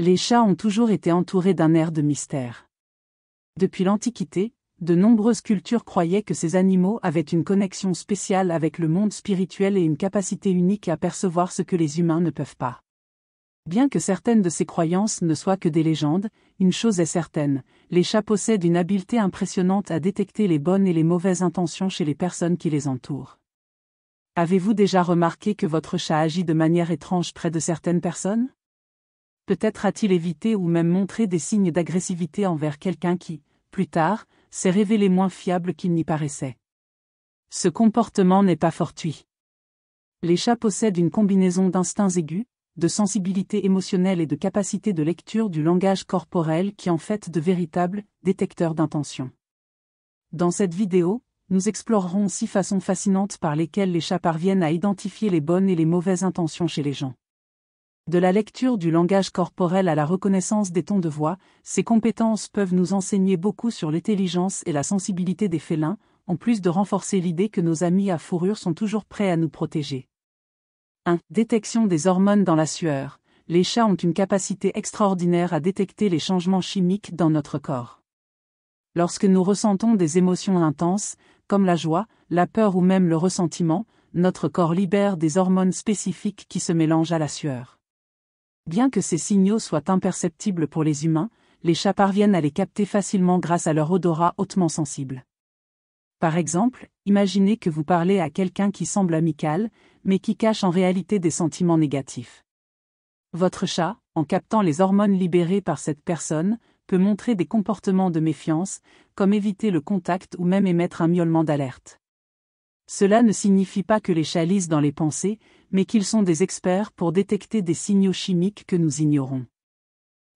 Les chats ont toujours été entourés d'un air de mystère. Depuis l'Antiquité, de nombreuses cultures croyaient que ces animaux avaient une connexion spéciale avec le monde spirituel et une capacité unique à percevoir ce que les humains ne peuvent pas. Bien que certaines de ces croyances ne soient que des légendes, une chose est certaine, les chats possèdent une habileté impressionnante à détecter les bonnes et les mauvaises intentions chez les personnes qui les entourent. Avez-vous déjà remarqué que votre chat agit de manière étrange près de certaines personnes ? Peut-être a-t-il évité ou même montré des signes d'agressivité envers quelqu'un qui, plus tard, s'est révélé moins fiable qu'il n'y paraissait. Ce comportement n'est pas fortuit. Les chats possèdent une combinaison d'instincts aigus, de sensibilité émotionnelle et de capacité de lecture du langage corporel qui en fait de véritables détecteurs d'intention. Dans cette vidéo, nous explorerons 6 façons fascinantes par lesquelles les chats parviennent à identifier les bonnes et les mauvaises intentions chez les gens. De la lecture du langage corporel à la reconnaissance des tons de voix, ces compétences peuvent nous enseigner beaucoup sur l'intelligence et la sensibilité des félins, en plus de renforcer l'idée que nos amis à fourrure sont toujours prêts à nous protéger. 1. Détection des hormones dans la sueur. Les chats ont une capacité extraordinaire à détecter les changements chimiques dans notre corps. Lorsque nous ressentons des émotions intenses, comme la joie, la peur ou même le ressentiment, notre corps libère des hormones spécifiques qui se mélangent à la sueur. Bien que ces signaux soient imperceptibles pour les humains, les chats parviennent à les capter facilement grâce à leur odorat hautement sensible. Par exemple, imaginez que vous parlez à quelqu'un qui semble amical, mais qui cache en réalité des sentiments négatifs. Votre chat, en captant les hormones libérées par cette personne, peut montrer des comportements de méfiance, comme éviter le contact ou même émettre un miaulement d'alerte. Cela ne signifie pas que les chats lisent dans les pensées, mais qu'ils sont des experts pour détecter des signaux chimiques que nous ignorons.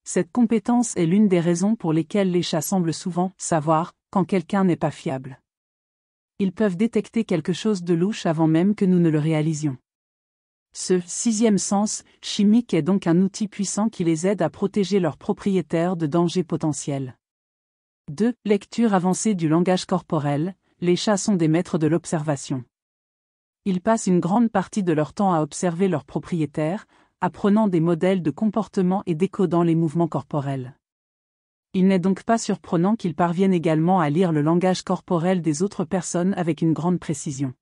Cette compétence est l'une des raisons pour lesquelles les chats semblent souvent savoir quand quelqu'un n'est pas fiable. Ils peuvent détecter quelque chose de louche avant même que nous ne le réalisions. Ce 6e sens chimique est donc un outil puissant qui les aide à protéger leurs propriétaires de dangers potentiels. 2. Lecture avancée du langage corporel. Les chats sont des maîtres de l'observation. Ils passent une grande partie de leur temps à observer leurs propriétaires, apprenant des modèles de comportement et décodant les mouvements corporels. Il n'est donc pas surprenant qu'ils parviennent également à lire le langage corporel des autres personnes avec une grande précision.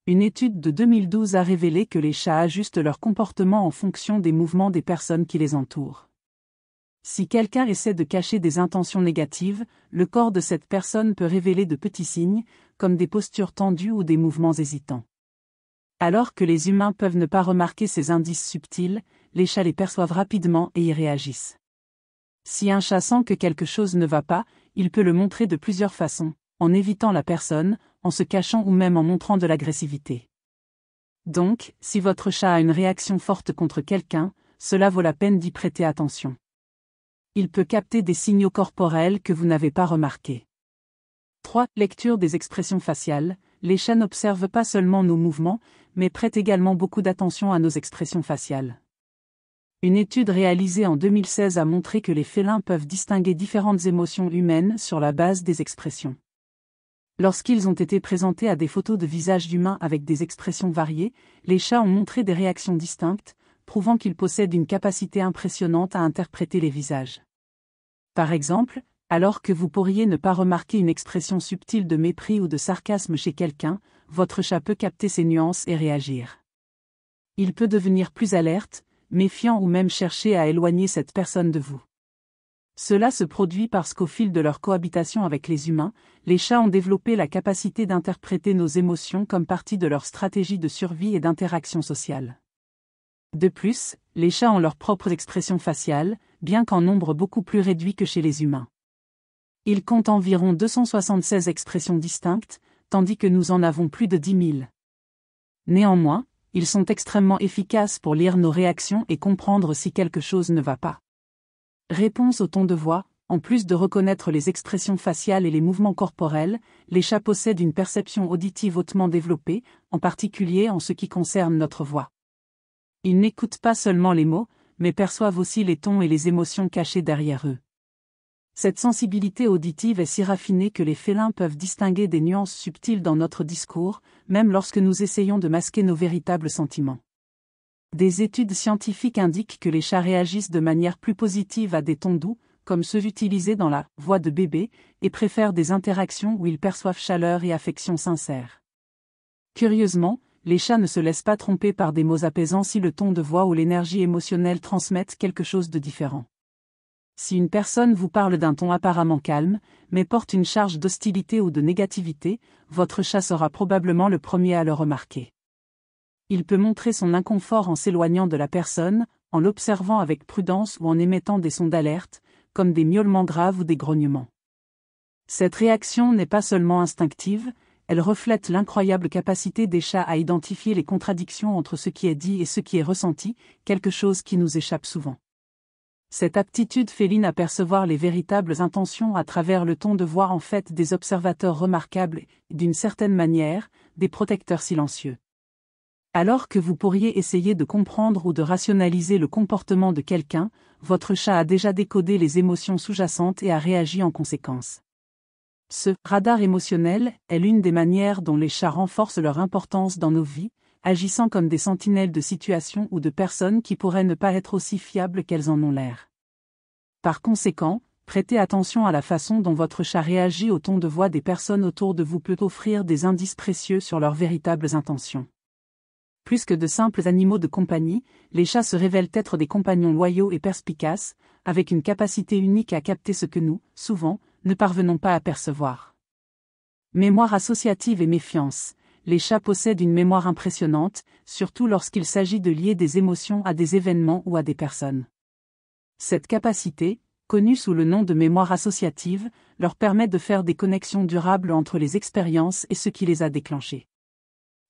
Une étude de 2012 a révélé que les chats ajustent leur comportement en fonction des mouvements des personnes qui les entourent. Si quelqu'un essaie de cacher des intentions négatives, le corps de cette personne peut révéler de petits signes, comme des postures tendues ou des mouvements hésitants. Alors que les humains peuvent ne pas remarquer ces indices subtils, les chats les perçoivent rapidement et y réagissent. Si un chat sent que quelque chose ne va pas, il peut le montrer de plusieurs façons, en évitant la personne, en se cachant ou même en montrant de l'agressivité. Donc, si votre chat a une réaction forte contre quelqu'un, cela vaut la peine d'y prêter attention. Il peut capter des signaux corporels que vous n'avez pas remarqués. 3. Lecture des expressions faciales. Les chats n'observent pas seulement nos mouvements, mais prêtent également beaucoup d'attention à nos expressions faciales. Une étude réalisée en 2016 a montré que les félins peuvent distinguer différentes émotions humaines sur la base des expressions. Lorsqu'ils ont été présentés à des photos de visages d'humains avec des expressions variées, les chats ont montré des réactions distinctes, prouvant qu'ils possèdent une capacité impressionnante à interpréter les visages. Par exemple, alors que vous pourriez ne pas remarquer une expression subtile de mépris ou de sarcasme chez quelqu'un, votre chat peut capter ces nuances et réagir. Il peut devenir plus alerte, méfiant ou même chercher à éloigner cette personne de vous. Cela se produit parce qu'au fil de leur cohabitation avec les humains, les chats ont développé la capacité d'interpréter nos émotions comme partie de leur stratégie de survie et d'interaction sociale. De plus, les chats ont leurs propres expressions faciales, bien qu'en nombre beaucoup plus réduit que chez les humains. Ils comptent environ 276 expressions distinctes, tandis que nous en avons plus de 10 000. Néanmoins, ils sont extrêmement efficaces pour lire nos réactions et comprendre si quelque chose ne va pas. Réponse au ton de voix. En plus de reconnaître les expressions faciales et les mouvements corporels, les chats possèdent une perception auditive hautement développée, en particulier en ce qui concerne notre voix. Ils n'écoutent pas seulement les mots, mais perçoivent aussi les tons et les émotions cachées derrière eux. Cette sensibilité auditive est si raffinée que les félins peuvent distinguer des nuances subtiles dans notre discours, même lorsque nous essayons de masquer nos véritables sentiments. Des études scientifiques indiquent que les chats réagissent de manière plus positive à des tons doux, comme ceux utilisés dans la voix de bébé, et préfèrent des interactions où ils perçoivent chaleur et affection sincère. Curieusement, les chats ne se laissent pas tromper par des mots apaisants si le ton de voix ou l'énergie émotionnelle transmettent quelque chose de différent. Si une personne vous parle d'un ton apparemment calme, mais porte une charge d'hostilité ou de négativité, votre chat sera probablement le premier à le remarquer. Il peut montrer son inconfort en s'éloignant de la personne, en l'observant avec prudence ou en émettant des sons d'alerte, comme des miaulements graves ou des grognements. Cette réaction n'est pas seulement instinctive, elle reflète l'incroyable capacité des chats à identifier les contradictions entre ce qui est dit et ce qui est ressenti, quelque chose qui nous échappe souvent. Cette aptitude féline à percevoir les véritables intentions à travers le ton de voix en fait des observateurs remarquables et, d'une certaine manière, des protecteurs silencieux. Alors que vous pourriez essayer de comprendre ou de rationaliser le comportement de quelqu'un, votre chat a déjà décodé les émotions sous-jacentes et a réagi en conséquence. Ce radar émotionnel est l'une des manières dont les chats renforcent leur importance dans nos vies, agissant comme des sentinelles de situations ou de personnes qui pourraient ne pas être aussi fiables qu'elles en ont l'air. Par conséquent, prêtez attention à la façon dont votre chat réagit au ton de voix des personnes autour de vous peut offrir des indices précieux sur leurs véritables intentions. Plus que de simples animaux de compagnie, les chats se révèlent être des compagnons loyaux et perspicaces, avec une capacité unique à capter ce que nous, souvent, ne parvenons pas à percevoir. Mémoire associative et méfiance. Les chats possèdent une mémoire impressionnante, surtout lorsqu'il s'agit de lier des émotions à des événements ou à des personnes. Cette capacité, connue sous le nom de mémoire associative, leur permet de faire des connexions durables entre les expériences et ce qui les a déclenchées.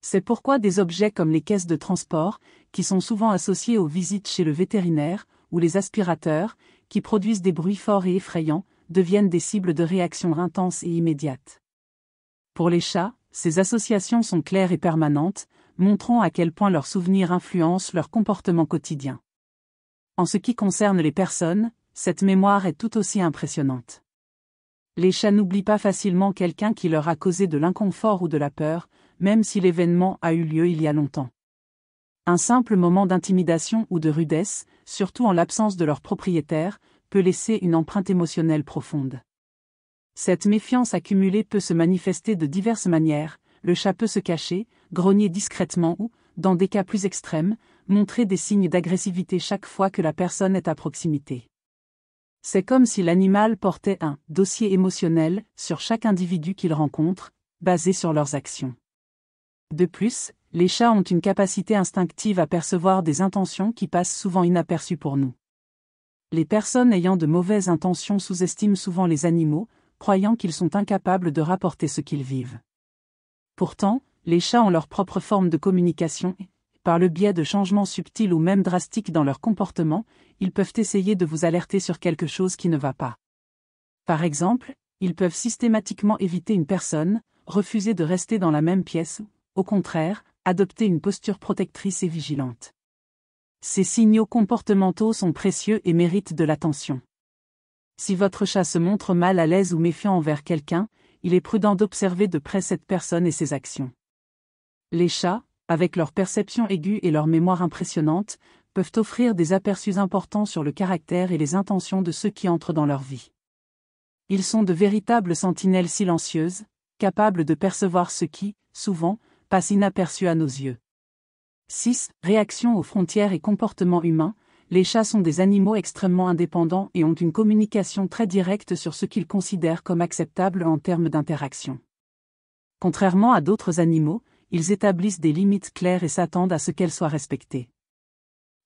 C'est pourquoi des objets comme les caisses de transport, qui sont souvent associés aux visites chez le vétérinaire, ou les aspirateurs, qui produisent des bruits forts et effrayants, deviennent des cibles de réactions intenses et immédiates. Pour les chats, ces associations sont claires et permanentes, montrant à quel point leurs souvenirs influencent leur comportement quotidien. En ce qui concerne les personnes, cette mémoire est tout aussi impressionnante. Les chats n'oublient pas facilement quelqu'un qui leur a causé de l'inconfort ou de la peur, même si l'événement a eu lieu il y a longtemps. Un simple moment d'intimidation ou de rudesse, surtout en l'absence de leur propriétaire, peut laisser une empreinte émotionnelle profonde. Cette méfiance accumulée peut se manifester de diverses manières. Le chat peut se cacher, grogner discrètement ou, dans des cas plus extrêmes, montrer des signes d'agressivité chaque fois que la personne est à proximité. C'est comme si l'animal portait un dossier émotionnel sur chaque individu qu'il rencontre, basé sur leurs actions. De plus, les chats ont une capacité instinctive à percevoir des intentions qui passent souvent inaperçues pour nous. Les personnes ayant de mauvaises intentions sous-estiment souvent les animaux, croyant qu'ils sont incapables de rapporter ce qu'ils vivent. Pourtant, les chats ont leur propre forme de communication et, par le biais de changements subtils ou même drastiques dans leur comportement, ils peuvent essayer de vous alerter sur quelque chose qui ne va pas. Par exemple, ils peuvent systématiquement éviter une personne, refuser de rester dans la même pièce ou, au contraire, adopter une posture protectrice et vigilante. Ces signaux comportementaux sont précieux et méritent de l'attention. Si votre chat se montre mal à l'aise ou méfiant envers quelqu'un, il est prudent d'observer de près cette personne et ses actions. Les chats, avec leur perception aiguë et leur mémoire impressionnante, peuvent offrir des aperçus importants sur le caractère et les intentions de ceux qui entrent dans leur vie. Ils sont de véritables sentinelles silencieuses, capables de percevoir ce qui, souvent, passe inaperçu à nos yeux. 6. Réaction aux frontières et comportements humains. Les chats sont des animaux extrêmement indépendants et ont une communication très directe sur ce qu'ils considèrent comme acceptable en termes d'interaction. Contrairement à d'autres animaux, ils établissent des limites claires et s'attendent à ce qu'elles soient respectées.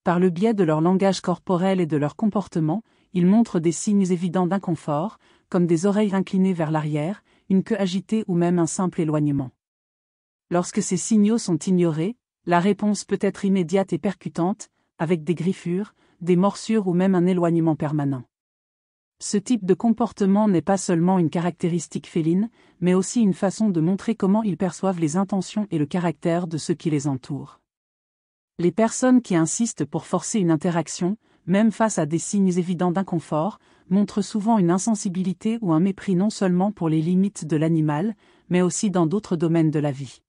Par le biais de leur langage corporel et de leur comportement, ils montrent des signes évidents d'inconfort, comme des oreilles inclinées vers l'arrière, une queue agitée ou même un simple éloignement. Lorsque ces signaux sont ignorés, la réponse peut être immédiate et percutante, avec des griffures, des morsures ou même un éloignement permanent. Ce type de comportement n'est pas seulement une caractéristique féline, mais aussi une façon de montrer comment ils perçoivent les intentions et le caractère de ceux qui les entourent. Les personnes qui insistent pour forcer une interaction, même face à des signes évidents d'inconfort, montrent souvent une insensibilité ou un mépris non seulement pour les limites de l'animal, mais aussi dans d'autres domaines de la vie.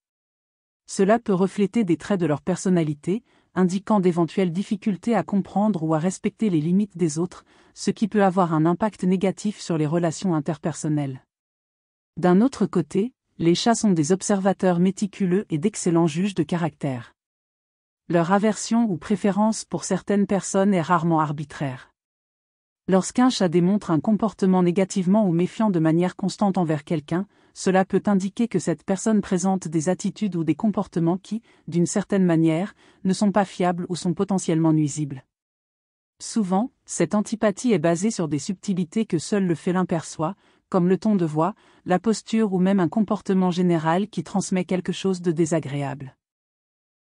Cela peut refléter des traits de leur personnalité, indiquant d'éventuelles difficultés à comprendre ou à respecter les limites des autres, ce qui peut avoir un impact négatif sur les relations interpersonnelles. D'un autre côté, les chats sont des observateurs méticuleux et d'excellents juges de caractère. Leur aversion ou préférence pour certaines personnes est rarement arbitraire. Lorsqu'un chat démontre un comportement négativement ou méfiant de manière constante envers quelqu'un, cela peut indiquer que cette personne présente des attitudes ou des comportements qui, d'une certaine manière, ne sont pas fiables ou sont potentiellement nuisibles. Souvent, cette antipathie est basée sur des subtilités que seul le félin perçoit, comme le ton de voix, la posture ou même un comportement général qui transmet quelque chose de désagréable.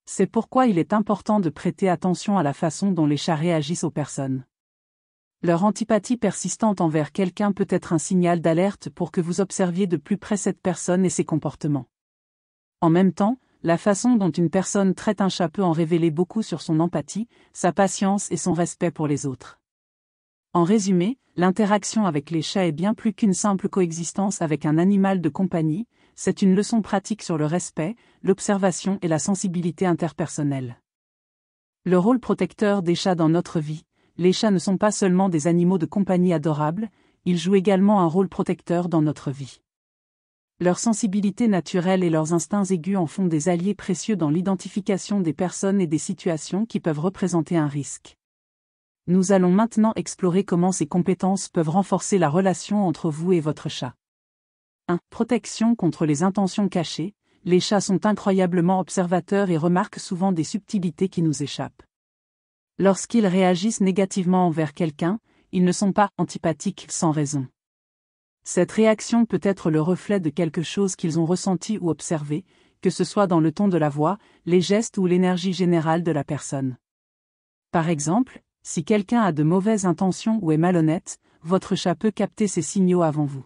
C'est pourquoi il est important de prêter attention à la façon dont les chats réagissent aux personnes. Leur antipathie persistante envers quelqu'un peut être un signal d'alerte pour que vous observiez de plus près cette personne et ses comportements. En même temps, la façon dont une personne traite un chat peut en révéler beaucoup sur son empathie, sa patience et son respect pour les autres. En résumé, l'interaction avec les chats est bien plus qu'une simple coexistence avec un animal de compagnie, c'est une leçon pratique sur le respect, l'observation et la sensibilité interpersonnelle. Le rôle protecteur des chats dans notre vie. Les chats ne sont pas seulement des animaux de compagnie adorables, ils jouent également un rôle protecteur dans notre vie. Leur sensibilité naturelle et leurs instincts aigus en font des alliés précieux dans l'identification des personnes et des situations qui peuvent représenter un risque. Nous allons maintenant explorer comment ces compétences peuvent renforcer la relation entre vous et votre chat. 1. Protection contre les intentions cachées. Les chats sont incroyablement observateurs et remarquent souvent des subtilités qui nous échappent. Lorsqu'ils réagissent négativement envers quelqu'un, ils ne sont pas antipathiques sans raison. Cette réaction peut être le reflet de quelque chose qu'ils ont ressenti ou observé, que ce soit dans le ton de la voix, les gestes ou l'énergie générale de la personne. Par exemple, si quelqu'un a de mauvaises intentions ou est malhonnête, votre chat peut capter ces signaux avant vous.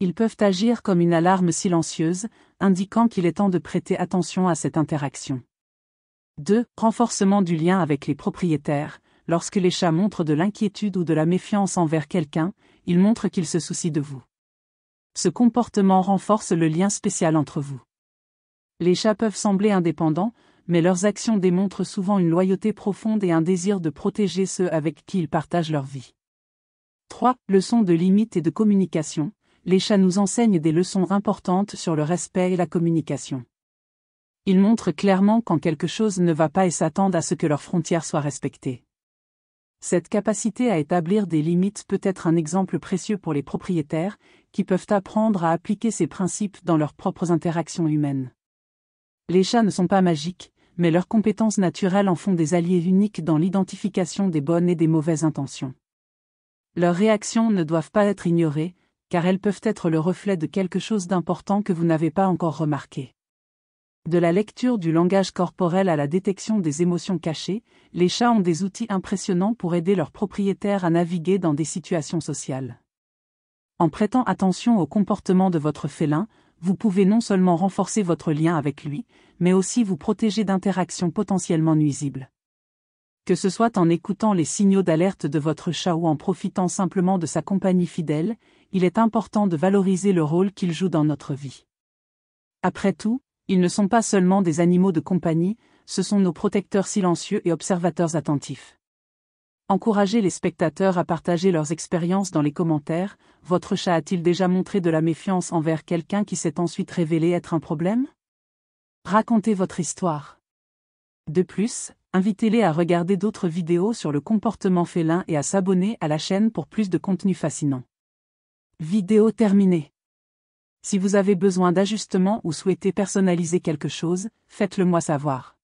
Ils peuvent agir comme une alarme silencieuse, indiquant qu'il est temps de prêter attention à cette interaction. 2. Renforcement du lien avec les propriétaires. Lorsque les chats montrent de l'inquiétude ou de la méfiance envers quelqu'un, ils montrent qu'ils se soucient de vous. Ce comportement renforce le lien spécial entre vous. Les chats peuvent sembler indépendants, mais leurs actions démontrent souvent une loyauté profonde et un désir de protéger ceux avec qui ils partagent leur vie. 3. Leçons de limites et de communication. Les chats nous enseignent des leçons importantes sur le respect et la communication. Ils montrent clairement quand quelque chose ne va pas et s'attendent à ce que leurs frontières soient respectées. Cette capacité à établir des limites peut être un exemple précieux pour les propriétaires, qui peuvent apprendre à appliquer ces principes dans leurs propres interactions humaines. Les chats ne sont pas magiques, mais leurs compétences naturelles en font des alliés uniques dans l'identification des bonnes et des mauvaises intentions. Leurs réactions ne doivent pas être ignorées, car elles peuvent être le reflet de quelque chose d'important que vous n'avez pas encore remarqué. De la lecture du langage corporel à la détection des émotions cachées, les chats ont des outils impressionnants pour aider leurs propriétaires à naviguer dans des situations sociales. En prêtant attention au comportement de votre félin, vous pouvez non seulement renforcer votre lien avec lui, mais aussi vous protéger d'interactions potentiellement nuisibles. Que ce soit en écoutant les signaux d'alerte de votre chat ou en profitant simplement de sa compagnie fidèle, il est important de valoriser le rôle qu'il joue dans notre vie. Après tout, ils ne sont pas seulement des animaux de compagnie, ce sont nos protecteurs silencieux et observateurs attentifs. Encouragez les spectateurs à partager leurs expériences dans les commentaires. Votre chat a-t-il déjà montré de la méfiance envers quelqu'un qui s'est ensuite révélé être un problème? Racontez votre histoire. De plus, invitez-les à regarder d'autres vidéos sur le comportement félin et à s'abonner à la chaîne pour plus de contenu fascinant. Vidéo terminée. Si vous avez besoin d'ajustements ou souhaitez personnaliser quelque chose, faites-le moi savoir.